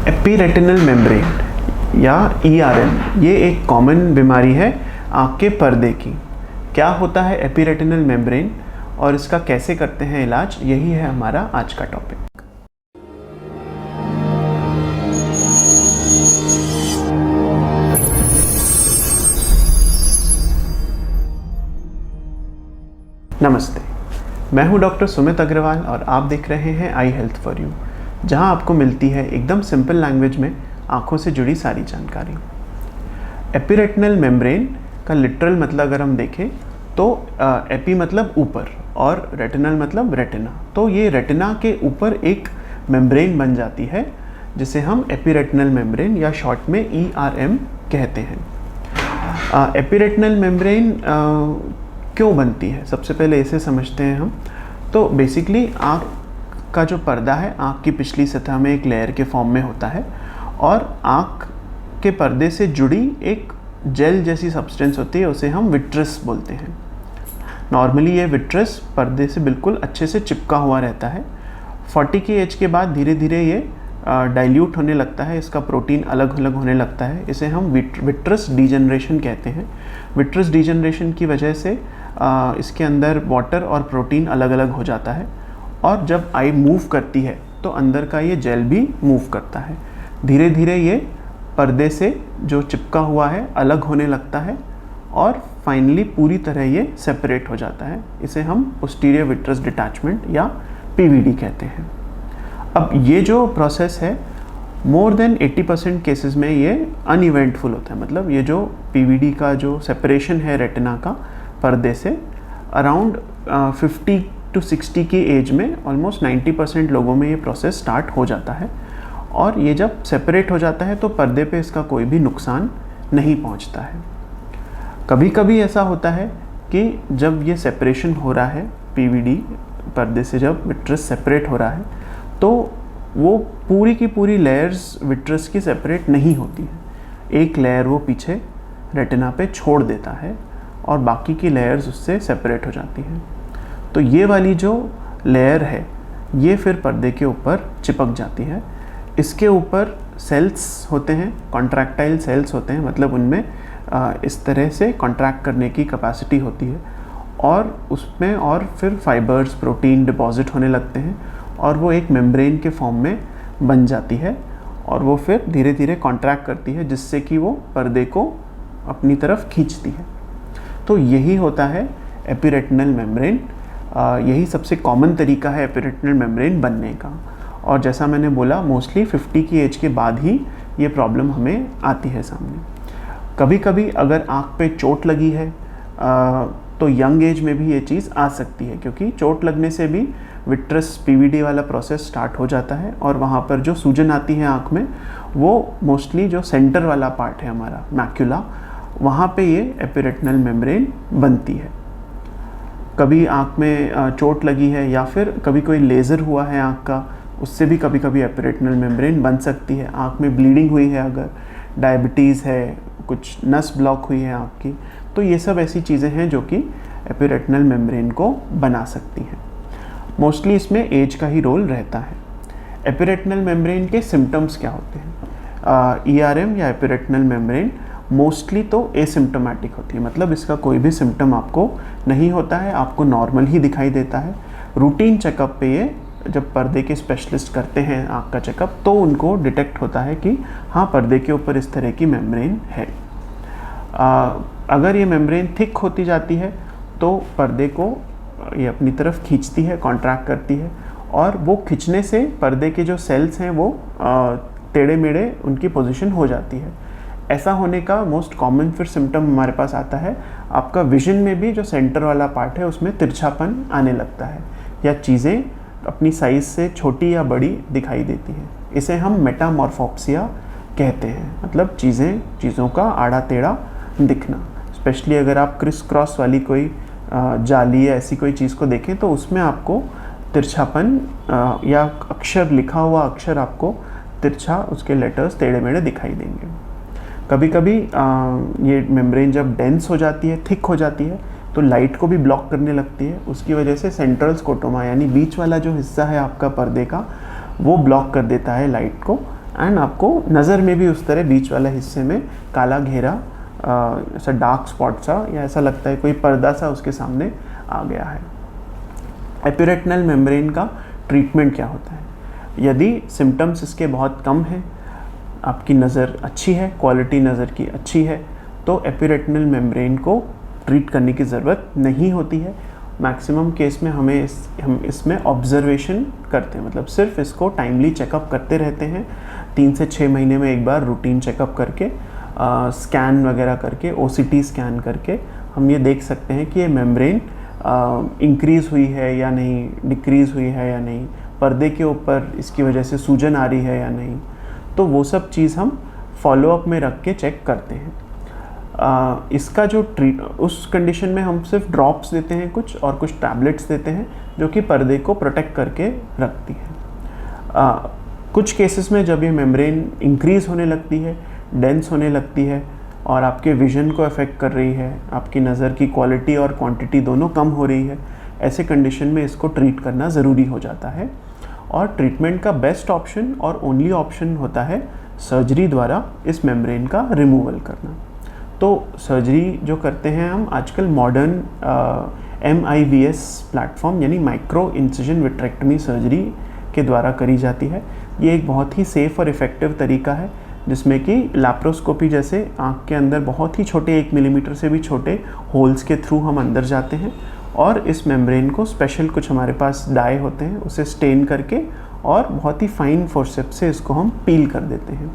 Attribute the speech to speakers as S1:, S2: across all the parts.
S1: एपीरेटिनल membrane या ERM ये एक कॉमन बीमारी है आँख के पर्दे की। क्या होता है एपीरेटिनल मेम्ब्रेन और इसका कैसे करते हैं इलाज, यही है हमारा आज का टॉपिक। नमस्ते, मैं हूं डॉक्टर सुमित अग्रवाल और आप देख रहे हैं आई हेल्थ फॉर यू, जहां आपको मिलती है एकदम सिंपल लैंग्वेज में आँखों से जुड़ी सारी जानकारी। एपीरेटिनल मेम्ब्रेन का लिटरल मतलब अगर हम देखें तो एपी मतलब ऊपर और रेटिनल मतलब रेटिना। तो ये रेटिना के ऊपर एक मेम्ब्रेन बन जाती है जिसे हम एपीरेटिनल मेम्ब्रेन या शॉर्ट में ERM कहते हैं। एपीरेटिनल मेम्ब्रेन क्यों बनती है, सबसे पहले इसे समझते हैं हम। तो बेसिकली आँख का जो पर्दा है आँख की पिछली सतह में एक लेयर के फॉर्म में होता है और आँख के पर्दे से जुड़ी एक जेल जैसी सब्सटेंस होती है, उसे हम विट्रस बोलते हैं। नॉर्मली ये विट्रस पर्दे से बिल्कुल अच्छे से चिपका हुआ रहता है। 40 की एज के बाद धीरे धीरे ये डाइल्यूट होने लगता है, इसका प्रोटीन अलग अलग होने लगता है। इसे हम विट्रस डीजनरेशन कहते हैं। विट्रस डीजनरेशन की वजह से इसके अंदर वाटर और प्रोटीन अलग अलग हो जाता है और जब आई मूव करती है तो अंदर का ये जेल भी मूव करता है। धीरे धीरे ये पर्दे से जो चिपका हुआ है अलग होने लगता है और फाइनली पूरी तरह ये सेपरेट हो जाता है। इसे हम पोस्टीरियर विट्रस डिटैचमेंट या PVD कहते हैं। अब ये जो प्रोसेस है मोर देन 80% केसेस में ये अनइवेंटफुल होता है। मतलब ये जो PVD का जो सेपरेशन है रेटिना का पर्दे से, अराउंड 50 to 60 की एज में ऑलमोस्ट 90% लोगों में ये प्रोसेस स्टार्ट हो जाता है और ये जब सेपरेट हो जाता है तो पर्दे पे इसका कोई भी नुकसान नहीं पहुंचता है। कभी कभी ऐसा होता है कि जब ये सेपरेशन हो रहा है PVD पर्दे से, जब विट्रस सेपरेट हो रहा है तो वो पूरी की पूरी लेयर्स विट्रस की सेपरेट नहीं होती है। एक लेयर वो पीछे रेटिना पे छोड़ देता है और बाकी की लेयर्स उससे सेपरेट हो जाती हैं। तो ये वाली जो लेयर है ये फिर पर्दे के ऊपर चिपक जाती है। इसके ऊपर सेल्स होते हैं, कॉन्ट्रैक्टाइल सेल्स होते हैं, मतलब उनमें इस तरह से कॉन्ट्रैक्ट करने की कैपेसिटी होती है और उसमें और फिर फाइबर्स, प्रोटीन डिपॉजिट होने लगते हैं और वो एक मेम्ब्रेन के फॉर्म में बन जाती है और वो फिर धीरे धीरे कॉन्ट्रैक्ट करती है जिससे कि वो पर्दे को अपनी तरफ खींचती है। तो यही होता है एपीरेटिनल मेम्ब्रेन। यही सबसे कॉमन तरीका है एपीरेटिनल मेम्ब्रेन बनने का और जैसा मैंने बोला मोस्टली 50 की एज के बाद ही ये प्रॉब्लम हमें आती है सामने। कभी कभी अगर आँख पे चोट लगी है तो यंग एज में भी ये चीज़ आ सकती है, क्योंकि चोट लगने से भी विट्रस PVD वाला प्रोसेस स्टार्ट हो जाता है और वहाँ पर जो सूजन आती है आँख में वो मोस्टली जो सेंटर वाला पार्ट है हमारा मैक्यूला, वहाँ पे ये एपीरेटिनल मेम्ब्रेन बनती है। कभी आँख में चोट लगी है या फिर कभी कोई लेज़र हुआ है आँख का, उससे भी कभी कभी एपीरेटिनल मेम्ब्रेन बन सकती है। आँख में ब्लीडिंग हुई है, अगर डायबिटीज़ है, कुछ नस ब्लॉक हुई है आँख की, तो ये सब ऐसी चीज़ें हैं जो कि एपीरेटिनल मेम्ब्रेन को बना सकती हैं। मोस्टली इसमें एज का ही रोल रहता है। एपीरेटिनल मेम्ब्रेन के सिम्टम्स क्या होते हैं? ERM या एपीरेटिनल मेम्ब्रेन मोस्टली तो एसिम्टोमेटिक होती है, मतलब इसका कोई भी सिम्टम आपको नहीं होता है, आपको नॉर्मल ही दिखाई देता है। रूटीन चेकअप पे ये जब पर्दे के स्पेशलिस्ट करते हैं आँख का चेकअप तो उनको डिटेक्ट होता है कि हाँ पर्दे के ऊपर इस तरह की मेम्ब्रेन है। अगर ये मेम्ब्रेन थिक होती जाती है तो पर्दे को ये अपनी तरफ खींचती है, कॉन्ट्रैक्ट करती है और वो खींचने से पर्दे के जो सेल्स हैं वो टेढ़े मेढ़े उनकी पोजीशन हो जाती है। ऐसा होने का मोस्ट कॉमन फिर सिम्टम हमारे पास आता है, आपका विजन में भी जो सेंटर वाला पार्ट है उसमें तिरछापन आने लगता है या चीज़ें अपनी साइज़ से छोटी या बड़ी दिखाई देती है। इसे हम मेटामॉर्फोप्सिया कहते हैं, मतलब चीज़ों का आड़ा टेढ़ा दिखना। स्पेशली अगर आप क्रिस क्रॉस वाली कोई जाली या ऐसी कोई चीज़ को देखें तो उसमें आपको तिरछापन या अक्षर, लिखा हुआ अक्षर आपको तिरछा, उसके लेटर्स टेढ़े मेढ़े दिखाई देंगे। कभी कभी ये मेम्ब्रेन जब डेंस हो जाती है, थिक हो जाती है, तो लाइट को भी ब्लॉक करने लगती है। उसकी वजह से सेंट्रल स्कोटोमा यानी बीच वाला जो हिस्सा है आपका पर्दे का वो ब्लॉक कर देता है लाइट को, एंड आपको नज़र में भी उस तरह बीच वाला हिस्से में काला घेरा, ऐसा डार्क स्पॉट सा, या ऐसा लगता है कोई पर्दा सा उसके सामने आ गया है। एपिरेटिनल मेम्ब्रेन का ट्रीटमेंट क्या होता है? यदि सिम्टम्स इसके बहुत कम हैं, आपकी नज़र अच्छी है, क्वालिटी नज़र की अच्छी है, तो एपिरेटिनल मेम्ब्रेन को ट्रीट करने की ज़रूरत नहीं होती है। मैक्सिमम केस में हम इसमें ऑब्जर्वेशन करते हैं, मतलब सिर्फ इसको टाइमली चेकअप करते रहते हैं। 3 से 6 महीने में एक बार रूटीन चेकअप करके, स्कैन वगैरह करके, OCT स्कैन करके हम ये देख सकते हैं कि ये मेम्ब्रेन इंक्रीज़ हुई है या नहीं, डिक्रीज़ हुई है या नहीं, पर्दे के ऊपर इसकी वजह से सूजन आ रही है या नहीं। तो वो सब चीज़ हम फॉलोअप में रख के चेक करते हैं। इसका जो उस कंडीशन में हम सिर्फ ड्रॉप्स देते हैं कुछ, और कुछ टैबलेट्स देते हैं जो कि पर्दे को प्रोटेक्ट करके रखती है। कुछ केसेस में जब ये मेम्ब्रेन इंक्रीज़ होने लगती है, डेंस होने लगती है और आपके विज़न को अफेक्ट कर रही है, आपकी नज़र की क्वालिटी और क्वांटिटी दोनों कम हो रही है, ऐसे कंडीशन में इसको ट्रीट करना ज़रूरी हो जाता है। और ट्रीटमेंट का बेस्ट ऑप्शन और ओनली ऑप्शन होता है सर्जरी द्वारा इस मेम्ब्रेन का रिमूवल करना। तो सर्जरी जो करते हैं हम आजकल मॉडर्न MIVS प्लेटफॉर्म यानी माइक्रो इंसिजन विट्रेक्टमी सर्जरी के द्वारा करी जाती है। ये एक बहुत ही सेफ़ और इफ़ेक्टिव तरीका है जिसमें कि लैप्रोस्कोपी जैसे आँख के अंदर बहुत ही छोटे 1 मिलीमीटर से भी छोटे होल्स के थ्रू हम अंदर जाते हैं और इस मेम्ब्रेन को स्पेशल कुछ हमारे पास डाई होते हैं उसे स्टेन करके और बहुत ही फाइन फोर्सेप्स से इसको हम पील कर देते हैं।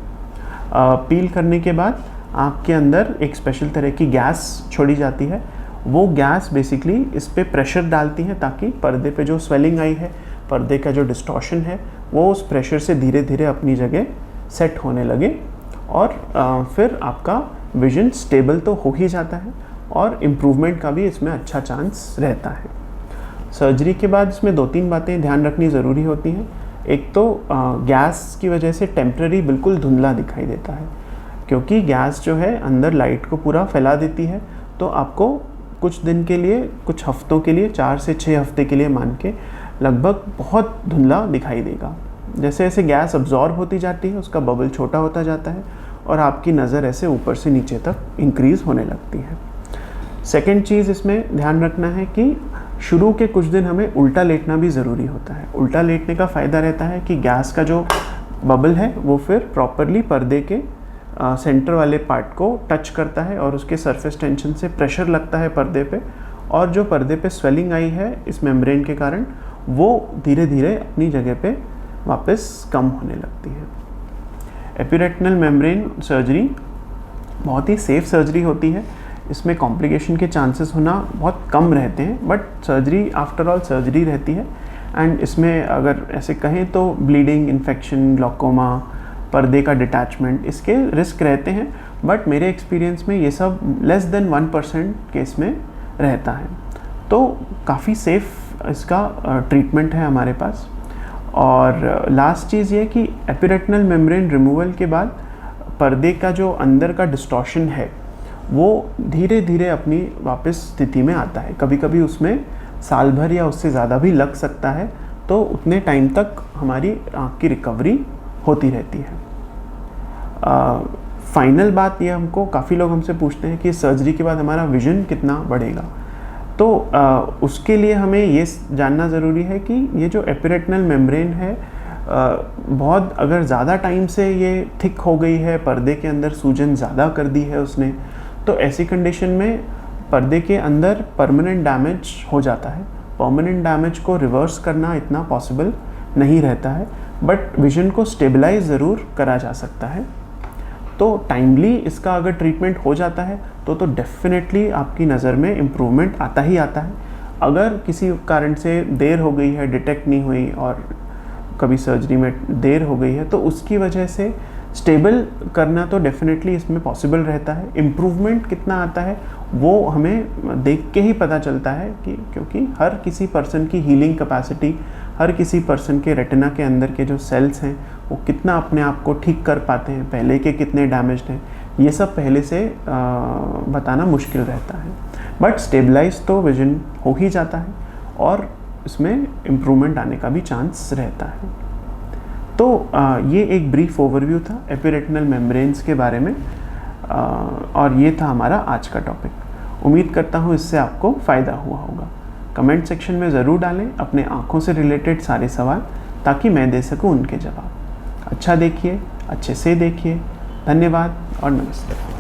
S1: पील करने के बाद आँख के अंदर एक स्पेशल तरह की गैस छोड़ी जाती है। वो गैस बेसिकली इस पे प्रेशर डालती है ताकि पर्दे पे जो स्वेलिंग आई है, पर्दे का जो डिस्टॉर्शन है, वो उस प्रेशर से धीरे धीरे अपनी जगह सेट होने लगे और फिर आपका विजन स्टेबल तो हो ही जाता है और इम्प्रूवमेंट का भी इसमें अच्छा चांस रहता है। सर्जरी के बाद इसमें 2-3 बातें ध्यान रखनी ज़रूरी होती हैं। एक तो गैस की वजह से टेम्पररी बिल्कुल धुंधला दिखाई देता है, क्योंकि गैस जो है अंदर लाइट को पूरा फैला देती है। तो आपको कुछ दिन के लिए, कुछ हफ्तों के लिए, 4 से 6 हफ्ते के लिए मान के लगभग बहुत धुंधला दिखाई देगा। जैसे जैसे गैस अब्जॉर्ब होती जाती है उसका बबल छोटा होता जाता है और आपकी नज़र ऐसे ऊपर से नीचे तक इंक्रीज़ होने लगती है। सेकेंड चीज़ इसमें ध्यान रखना है कि शुरू के कुछ दिन हमें उल्टा लेटना भी ज़रूरी होता है। उल्टा लेटने का फ़ायदा रहता है कि गैस का जो बबल है वो फिर प्रॉपरली पर्दे के सेंटर वाले पार्ट को टच करता है और उसके सरफेस टेंशन से प्रेशर लगता है पर्दे पे, और जो पर्दे पे स्वेलिंग आई है इस मेम्ब्रेन के कारण वो धीरे धीरे अपनी जगह पे वापस कम होने लगती है। एपिरेटिनल मेम्ब्रेन सर्जरी बहुत ही सेफ़ सर्जरी होती है। इसमें कॉम्प्लिकेशन के चांसेस होना बहुत कम रहते हैं, but surgery after all surgery रहती है। एंड इसमें अगर ऐसे कहें तो ब्लीडिंग, इन्फेक्शन, ग्लॉकोमा, पर्दे का डिटैचमेंट, इसके रिस्क रहते हैं, बट मेरे एक्सपीरियंस में ये सब लेस देन 1% केस में रहता है। तो काफ़ी सेफ़ इसका ट्रीटमेंट है हमारे पास। और लास्ट चीज़ ये कि एपिरेटिनल मेम्ब्रेन रिमूवल के बाद पर्दे का जो अंदर का डिस्टॉर्शन है वो धीरे धीरे अपनी वापस स्थिति में आता है। कभी कभी उसमें साल भर या उससे ज़्यादा भी लग सकता है, तो उतने टाइम तक हमारी आँख की रिकवरी होती रहती है। फाइनल बात ये, हमको काफ़ी लोग हमसे पूछते हैं कि सर्जरी के बाद हमारा विज़न कितना बढ़ेगा। तो उसके लिए हमें ये जानना ज़रूरी है कि ये जो एपिरेटिनल मेम्ब्रेन है बहुत अगर ज़्यादा टाइम से ये थिक हो गई है, पर्दे के अंदर सूजन ज़्यादा कर दी है उसने, तो ऐसी कंडीशन में पर्दे के अंदर परमानेंट डैमेज हो जाता है। परमानेंट डैमेज को रिवर्स करना इतना पॉसिबल नहीं रहता है, बट विज़न को स्टेबलाइज ज़रूर करा जा सकता है। तो टाइमली इसका अगर ट्रीटमेंट हो जाता है तो डेफिनेटली आपकी नज़र में इम्प्रूवमेंट आता ही आता है। अगर किसी कारण से देर हो गई है, डिटेक्ट नहीं हुई और कभी सर्जरी में देर हो गई है, तो उसकी वजह से स्टेबल करना तो डेफिनेटली इसमें पॉसिबल रहता है। इम्प्रूवमेंट कितना आता है वो हमें देख के ही पता चलता है कि क्योंकि हर किसी पर्सन की हीलिंग कैपेसिटी, हर किसी पर्सन के रेटिना के अंदर के जो सेल्स हैं वो कितना अपने आप को ठीक कर पाते हैं, पहले के कितने डैमेज्ड हैं, ये सब पहले से बताना मुश्किल रहता है। बट स्टेबलाइज तो विजन हो ही जाता है और इसमें इम्प्रूवमेंट आने का भी चांस रहता है। तो ये एक ब्रीफ ओवरव्यू था एपिरेटिनल मेम्ब्रेन्स के बारे में, और ये था हमारा आज का टॉपिक। उम्मीद करता हूँ इससे आपको फ़ायदा हुआ होगा। कमेंट सेक्शन में ज़रूर डालें अपने आँखों से रिलेटेड सारे सवाल, ताकि मैं दे सकूँ उनके जवाब। अच्छा देखिए, अच्छे से देखिए। धन्यवाद और नमस्ते।